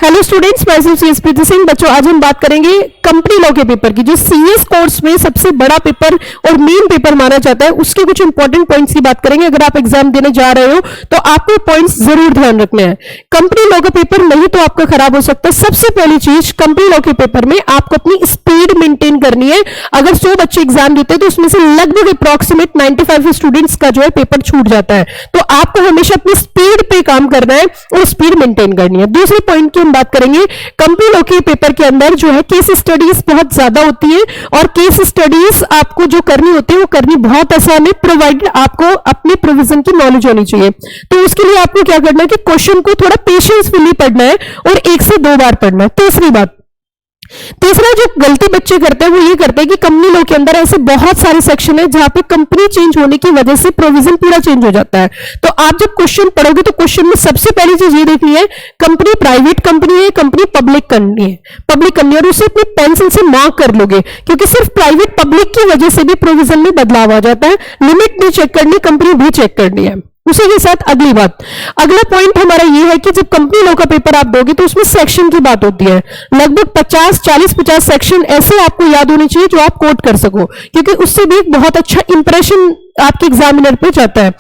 Hello students, मैं CS प्रीति सिंह। बच्चों, आज हम बात करेंगे कंपनी लॉ के पेपर की, जो सीएस कोर्स में सबसे बड़ा पेपर और मेन पेपर माना जाता है। उसके कुछ इंपॉर्टेंट पॉइंट्स की बात करेंगे। अगर आप एग्जाम देने जा रहे हो तो आपको पॉइंट्स जरूर ध्यान रखने हैं। कंपनी लॉ का पेपर नहीं तो आपका खराब हो सकता है। सबसे पहली चीज, कंपनी लॉ के पेपर में आपको अपनी स्पीड मेंटेन करनी है। अगर 100 बच्चे एग्जाम देते हैं तो उसमें से लगभग अप्रॉक्सीमेट 95 स्टूडेंट्स का जो है पेपर छूट जाता है। तो आपको हमेशा अपनी स्पीड पे काम करना है और स्पीड मेंटेन करनी है। दूसरे पॉइंट की हम बात करेंगे, कंपनी लॉ के पेपर के अंदर जो है केस स्टडीज बहुत ज्यादा होती है और केस स्टडीज आपको जो करनी होती है वो करनी बहुत आसान है, प्रोवाइडेड आपको अपने प्रोविजन की नॉलेज होनी चाहिए। तो उसके लिए आपको क्या करना है कि क्वेश्चन को थोड़ा पेशेंसफुली पढ़ना है और 1 से 2 बार पढ़ना है। तीसरा जो गलती बच्चे करते हैं वो ये करते हैं कि कंपनी लॉ के अंदर ऐसे बहुत सारे सेक्शन है जहां पे कंपनी चेंज होने की वजह से प्रोविजन पूरा चेंज हो जाता है। तो आप जब क्वेश्चन पढ़ोगे तो क्वेश्चन में सबसे पहली चीज ये देखनी है, कंपनी प्राइवेट कंपनी है, कंपनी पब्लिक कंपनी है, और उसे अपनी पेंसिल से मार्क कर लोगे, क्योंकि सिर्फ प्राइवेट पब्लिक की वजह से भी प्रोविजन में बदलाव आ जाता है। लिमिट भी चेक करनी, कंपनी भी चेक करनी है। उसी के साथ अगला पॉइंट हमारा ये है कि जब कंपनी लॉ का पेपर आप दोगे तो उसमें सेक्शन की बात होती है। लगभग 40-50 सेक्शन ऐसे आपको याद होने चाहिए जो आप कोट कर सको, क्योंकि उससे भी एक बहुत अच्छा इंप्रेशन आपके एग्जामिनर पे जाता है।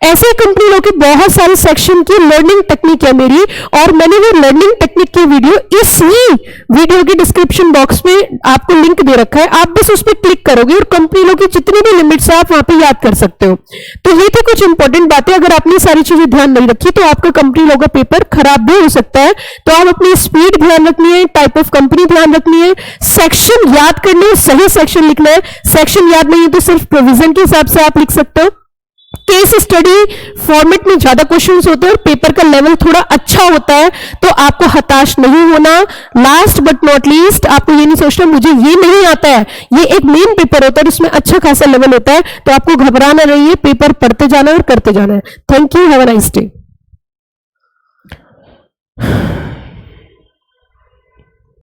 ऐसे कंपनी लॉ के बहुत सारे सेक्शन की लर्निंग टेक्निक है मेरी, और मैंने वो लर्निंग टेक्निक की वीडियो इसी वीडियो के डिस्क्रिप्शन बॉक्स में आपको लिंक दे रखा है। आप बस उस पर क्लिक करोगे और कंपनी लॉ की जितनी भी लिमिट्स है आप वहां पे याद कर सकते हो। तो ये थी कुछ इंपॉर्टेंट बातें। अगर आपने सारी चीजें ध्यान नहीं रखी तो आपका कंपनी लॉ का पेपर खराब भी हो सकता है। तो आप अपनी स्पीड ध्यान रखनी है, टाइप ऑफ कंपनी ध्यान रखनी है, सेक्शन याद करने है, सही सेक्शन लिखना है। सेक्शन याद नहीं है तो सिर्फ प्रोविजन के हिसाब से आप लिख सकते हो। केस स्टडी फॉर्मेट में ज्यादा क्वेश्चंस होते हैं और पेपर का लेवल थोड़ा अच्छा होता है, तो आपको हताश नहीं होना। लास्ट बट नॉट लीस्ट, आपको ये नहीं सोचना मुझे ये नहीं आता है। ये एक मेन पेपर होता है, उसमें अच्छा खासा लेवल होता है, तो आपको घबराना नहीं है। पेपर पढ़ते जाना और करते जाना है। Thank you, have a nice day.